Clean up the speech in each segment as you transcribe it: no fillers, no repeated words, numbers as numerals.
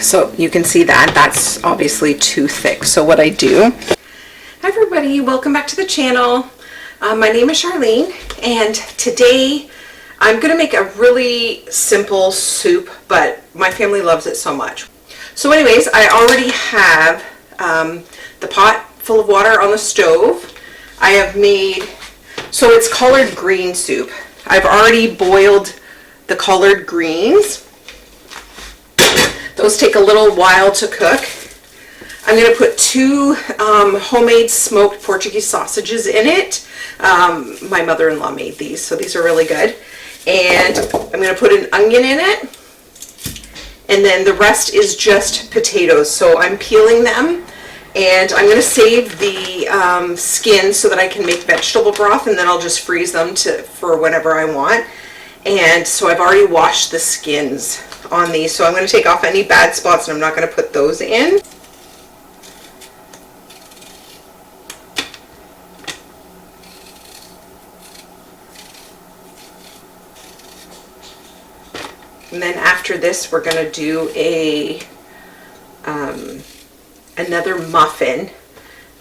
So you can see that that's obviously too thick. So what I do, hi everybody, welcome back to the channel. My name is Charlene, and today I'm gonna make a really simple soup, but my family loves it so much. So anyways, I already have the pot full of water on the stove. I have made, so it's collard green soup. I've already boiled the collard greens. Those take a little while to cook. I'm going to put 2 homemade smoked Portuguese sausages in it. My mother-in-law made these, so these are really good. And I'm going to put an onion in it. And then the rest is just potatoes. So I'm peeling them. And I'm going to save the skin so that I can make vegetable broth, and then I'll just freeze them for whenever I want. And so I've already washed the skins on these, so I'm going to take off any bad spots, and I'm not going to put those in. And then after this, we're going to do another muffin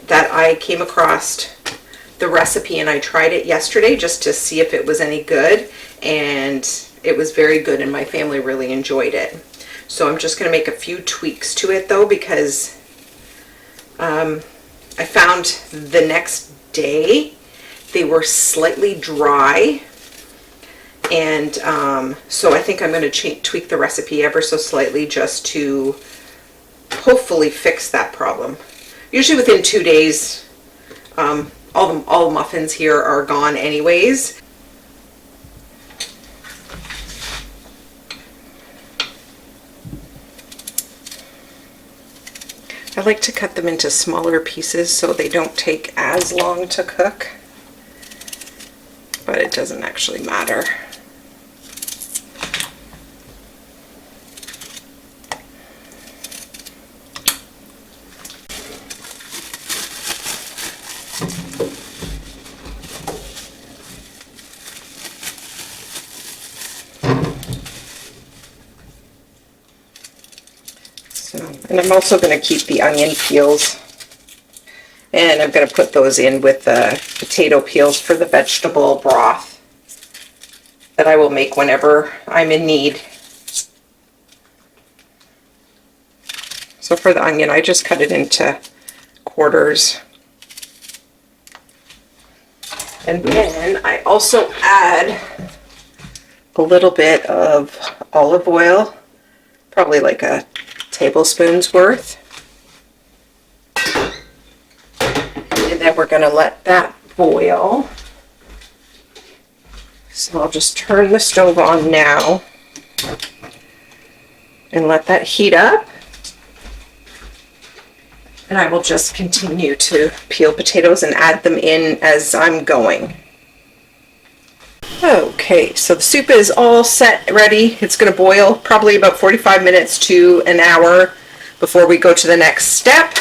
that I came across the recipe, and I tried it yesterday just to see if it was any good, and it was very good, and my family really enjoyed it. So I'm just going to make a few tweaks to it though, because I found the next day they were slightly dry, and so I think I'm going to tweak the recipe ever so slightly just to hopefully fix that problem. Usually within 2 days, all muffins here are gone anyways. I like to cut them into smaller pieces so they don't take as long to cook, but it doesn't actually matter. And I'm also going to keep the onion peels, and I'm going to put those in with the potato peels for the vegetable broth that I will make whenever I'm in need. So for the onion, I just cut it into quarters. And then I also add a little bit of olive oil, probably like a tablespoon's worth. And then we're going to let that boil. So I'll just turn the stove on now and let that heat up. And I will just continue to peel potatoes and add them in as I'm going. Okay, so the soup is all set, ready. It's going to boil probably about 45 minutes to an hour before we go to the next step.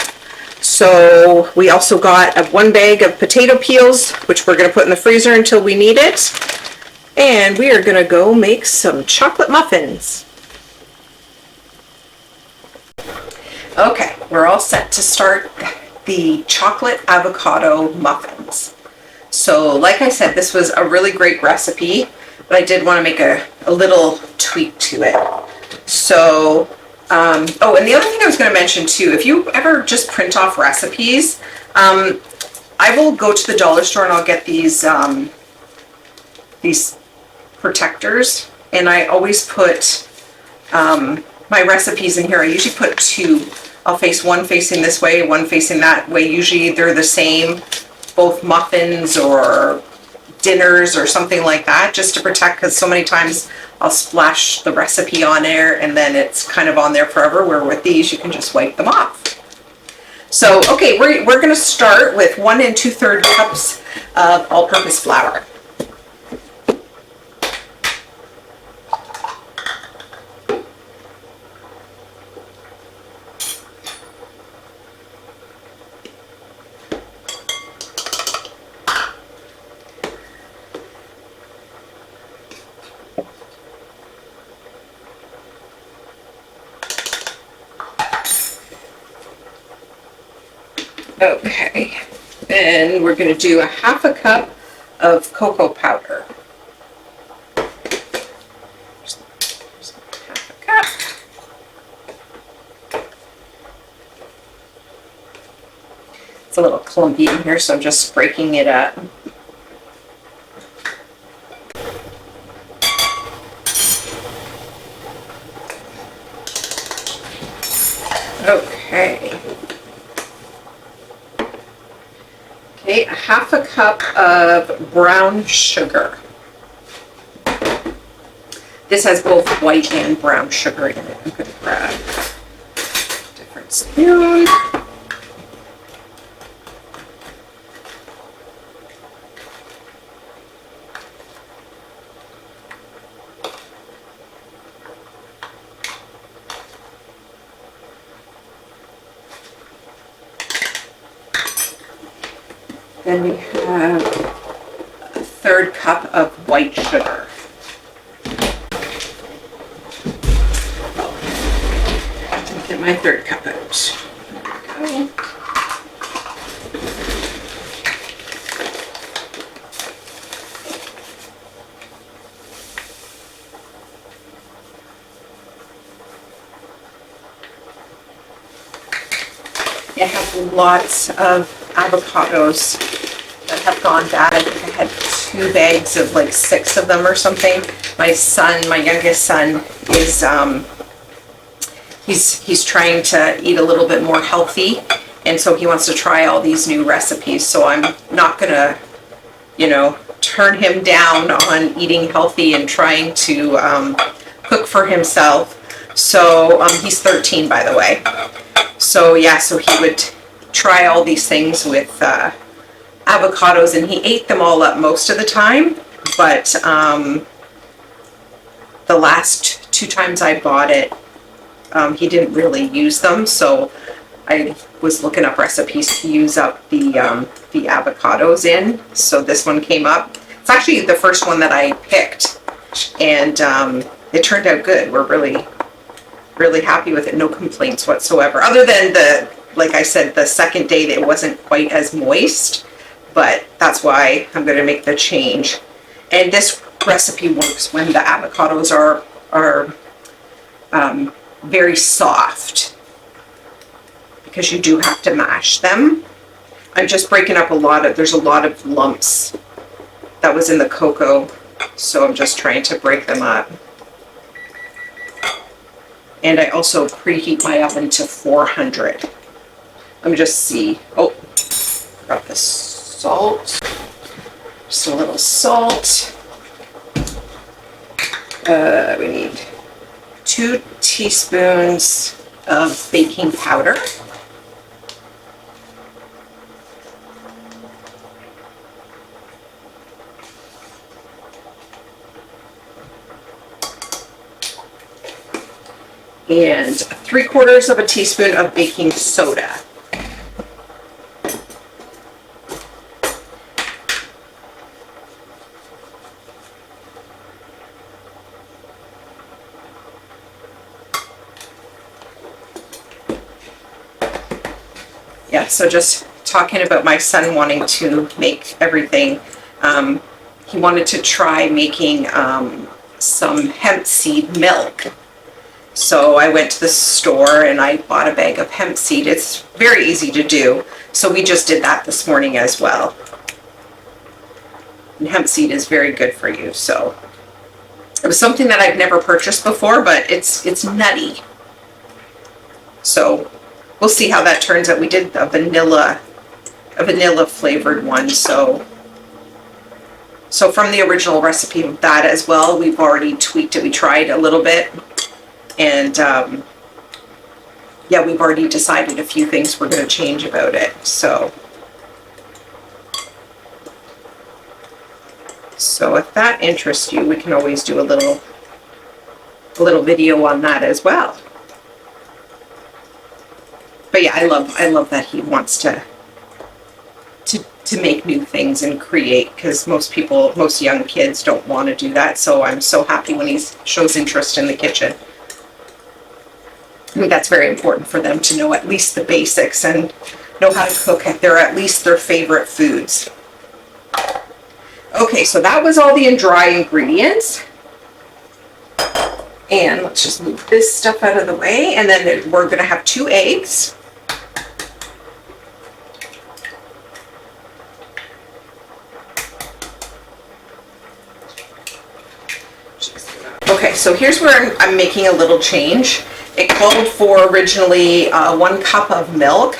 So we also got 1 bag of potato peels, which we're going to put in the freezer until we need it. And we are going to go make some chocolate muffins. Okay, we're all set to start the chocolate avocado muffins. So like I said, this was a really great recipe, but I did want to make a little tweak to it. So, oh, and the other thing I was going to mention too, if you ever just print off recipes, I will go to the dollar store and I'll get these protectors, and I always put my recipes in here. I usually put 2. I'll face one facing this way, one facing that way. Usually they're the same, both muffins or dinners or something like that, just to protect, because so many times I'll splash the recipe on there and then it's kind of on there forever, where with these you can just wipe them off. So okay, we're going to start with 1 2/3 cups of all-purpose flour. Okay, and we're going to do a half a cup of cocoa powder. Half a cup. It's a little clumpy in here, so I'm just breaking it up. Okay. Okay, a half a cup of brown sugar. This has both white and brown sugar in it. I'm going to grab a different spoon. Then we have a third cup of white sugar. Get my third cup out. There we go. I have lots of avocados that have gone bad. I think I had 2 bags of like 6 of them or something. My son, my youngest son, is he's trying to eat a little bit more healthy, and so he wants to try all these new recipes. So I'm not gonna, turn him down on eating healthy and trying to cook for himself. So he's 13, by the way. So yeah, so he would try all these things with avocados, and he ate them all up most of the time, but the last 2 times I bought it, he didn't really use them, so I was looking up recipes to use up the avocados in. So this one came up. It's actually the first one that I picked, and it turned out good. We're really happy with it. No complaints whatsoever, other than like I said, the second day that it wasn't quite as moist, but that's why I'm going to make the change. And this recipe works when the avocados are very soft, because you do have to mash them. I'm just breaking up there's a lot of lumps that was in the cocoa, so I'm just trying to break them up. And I also preheat my oven to 400. Let me just see. Oh, got the salt. Just a little salt. We need 2 teaspoons of baking powder. And 3/4 of a teaspoon of baking soda. Yeah, so just talking about my son wanting to make everything. He wanted to try making some hemp seed milk. So I went to the store and I bought a bag of hemp seed. It's very easy to do. So we just did that this morning as well. And hemp seed is very good for you. So it was something that I've never purchased before, but it's nutty. So we'll see how that turns out. We did a vanilla flavored one. So from the original recipe of that as well, we've already tweaked it. We tried a little bit. And yeah, we've already decided a few things we're going to change about it. So if that interests you, we can always do a little video on that as well. But yeah, I love that he wants to make new things and create, because most young kids don't want to do that. So I'm so happy when he shows interest in the kitchen. I think that's very important for them to know at least the basics, and know how to cook. They're at least their favorite foods. Okay, so that was all the dry ingredients. And let's just move this stuff out of the way. And then we're going to have 2 eggs. Okay, so here's where I'm making a little change. It called for originally 1 cup of milk.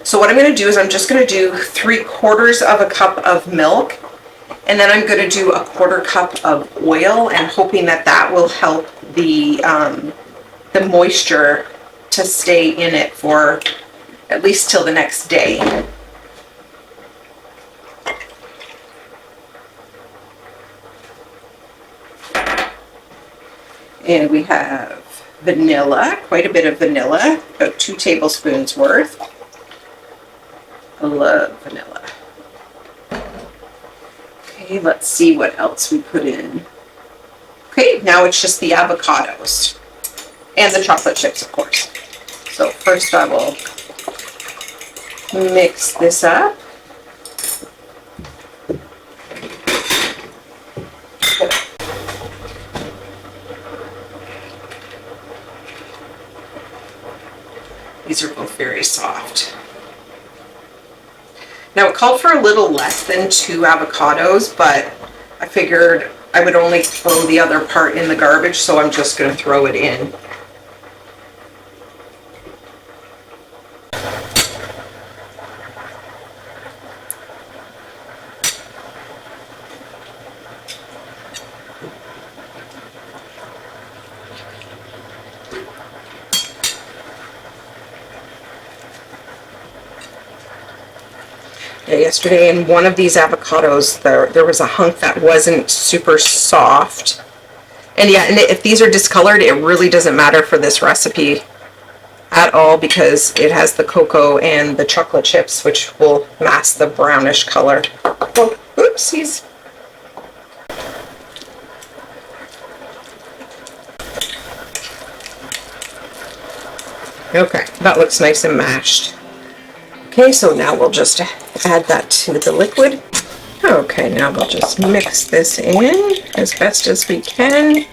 So what I'm going to do is I'm just going to do 3/4 of a cup of milk. And then I'm going to do 1/4 cup of oil, and hoping that that will help the moisture to stay in it for at least till the next day. And we have vanilla, quite a bit of vanilla, about 2 tablespoons worth. I love vanilla. Okay, let's see what else we put in. Okay, now it's just the avocados and the chocolate chips, of course. So first I will mix this up. These are both very soft. Now it called for a little less than 2 avocados, but I figured I would only throw the other part in the garbage, so I'm just going to throw it in. Yesterday in one of these avocados there was a hunk that wasn't super soft, and yeah, and if these are discolored, it really doesn't matter for this recipe at all, because it has the cocoa and the chocolate chips, which will mask the brownish color. Oh, oopsies. Okay, that looks nice and mashed. Okay, so now we'll just add that to the liquid. Okay, now we'll just mix this in as best as we can.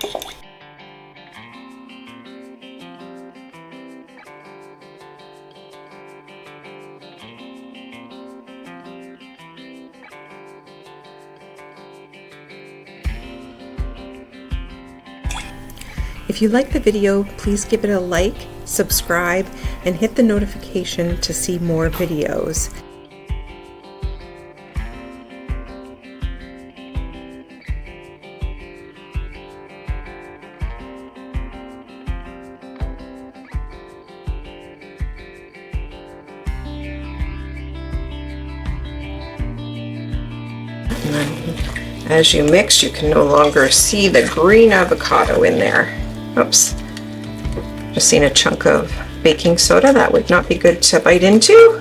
If you like the video, please give it a like, subscribe, and hit the notification to see more videos. And then as you mix, you can no longer see the green avocado in there. Oops. Just seen a chunk of baking soda. That would not be good to bite into.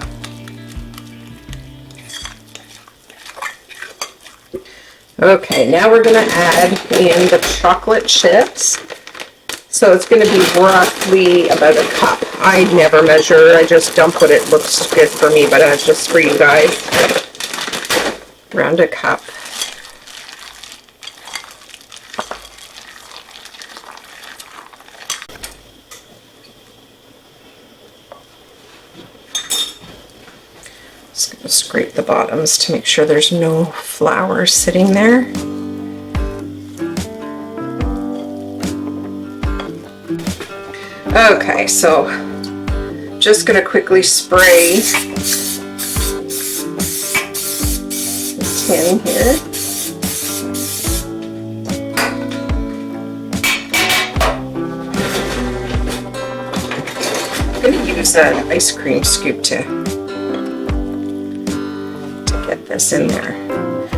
Okay, now we're going to add in the chocolate chips. So it's going to be roughly about a cup. I never measure, I just dump what it looks good for me, but that's just for you guys. Around a cup. Just going to scrape the bottoms to make sure there's no flour sitting there. Okay, so just going to quickly spray the tin here. I'm going to use an ice cream scoop to get this in there.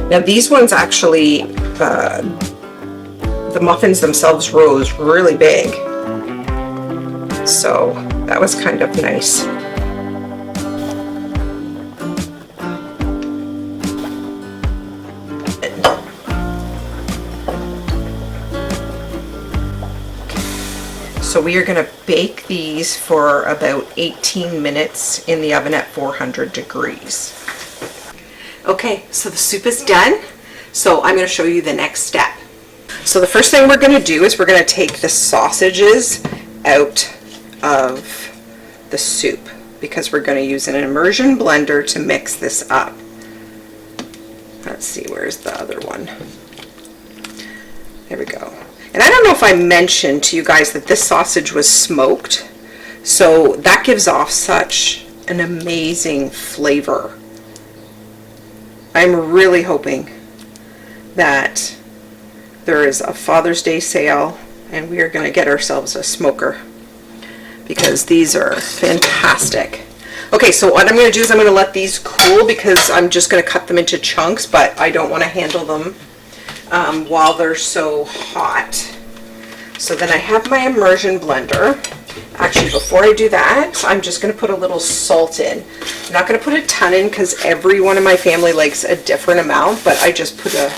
Now these ones actually, the muffins themselves rose really big. So that was kind of nice. So we are going to bake these for about 18 minutes in the oven at 400 degrees. Okay, so the soup is done. So I'm going to show you the next step. So the first thing we're going to do is we're going to take the sausages out of the soup because we're going to use an immersion blender to mix this up. Let's see, where's the other one? There we go. And I don't know if I mentioned to you guys that this sausage was smoked, so that gives off such an amazing flavor. I'm really hoping that there is a Father's Day sale and we are going to get ourselves a smoker because these are fantastic. Okay, so what I'm going to do is I'm going to let these cool because I'm just going to cut them into chunks, but I don't want to handle them while they're so hot. So then I have my immersion blender. Actually, before I do that, I'm just going to put a little salt in. I'm not going to put a ton in because everyone in my family likes a different amount, but I just put a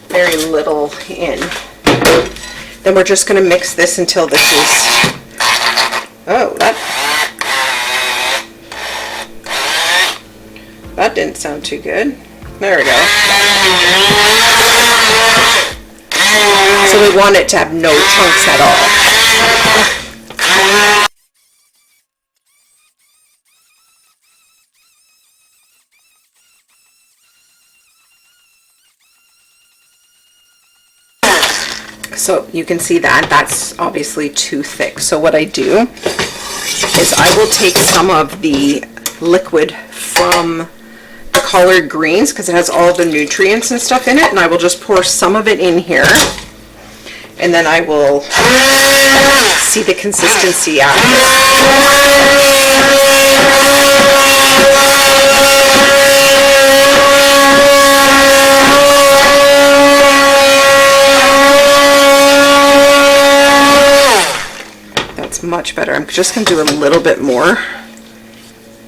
very little in. Then we're just going to mix this until this is... Oh, that didn't sound too good. There we go. So we want it to have no chunks at all. So you can see that that's obviously too thick. So what I do is I will take some of the liquid from the collard greens because it has all the nutrients and stuff in it, and I will just pour some of it in here, and then I will see the consistency after. Much better. I'm just going to do a little bit more.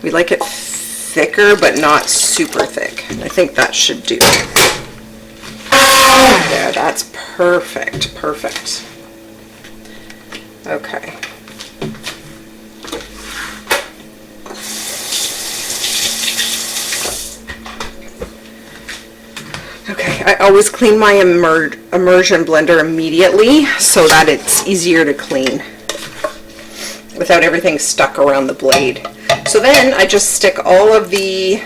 We like it thicker but not super thick. I think that should do. There, that's perfect. Perfect. Okay. Okay, I always clean my immersion blender immediately so that it's easier to clean without everything stuck around the blade. So then I just stick all of the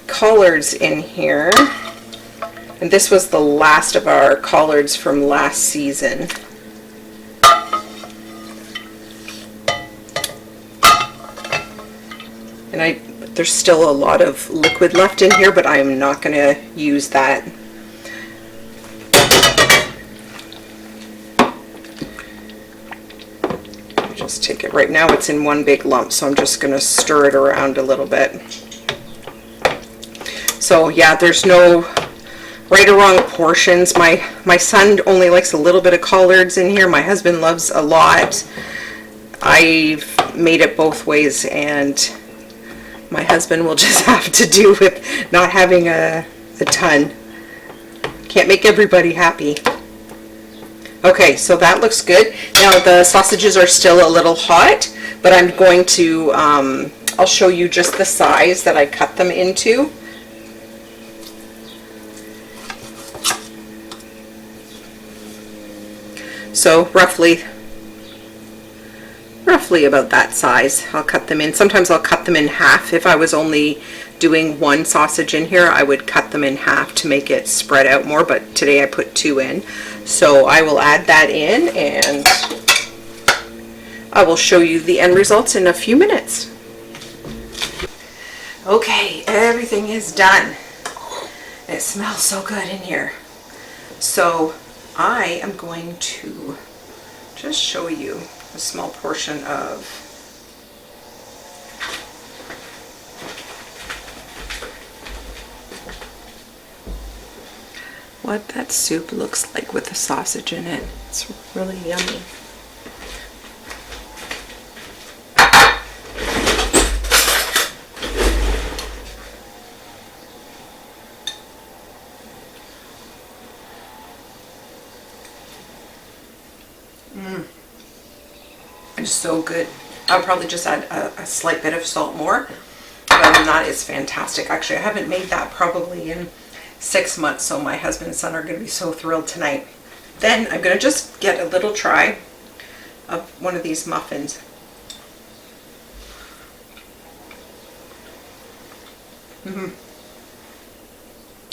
collards in here. And this was the last of our collards from last season. And there's still a lot of liquid left in here, but I'm not going to use that. Just take it right now. It's in one big lump, so I'm just going to stir it around a little bit. So yeah, there's no right or wrong portions. My son only likes a little bit of collards in here. My husband loves a lot. I've made it both ways, and my husband will just have to do with not having a ton. Can't make everybody happy. Okay, so that looks good. Now the sausages are still a little hot, but I'm going to, I'll show you just the size that I cut them into. So roughly about that size. I'll cut them in. Sometimes I'll cut them in half. If I was only doing one sausage in here, I would cut them in half to make it spread out more, but today I put 2 in. So I will add that in, and I will show you the end results in a few minutes. Okay, everything is done. It smells so good in here. So I am going to just show you a small portion of what that soup looks like with the sausage in it. It's really yummy. It's so good. I'll probably just add a slight bit of salt more. But other than that, it's fantastic. Actually, I haven't made that probably in 6 months, so my husband and son are going to be so thrilled tonight. Then I'm going to just get a little try of one of these muffins.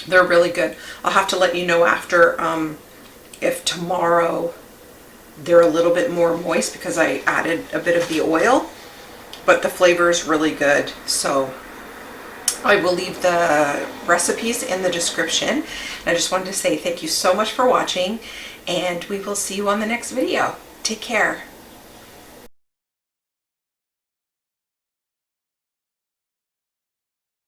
They're really good. I'll have to let you know after if tomorrow they're a little bit more moist because I added a bit of the oil, but the flavor is really good. So I will leave the recipes in the description. And I just wanted to say thank you so much for watching, and we will see you on the next video. Take care.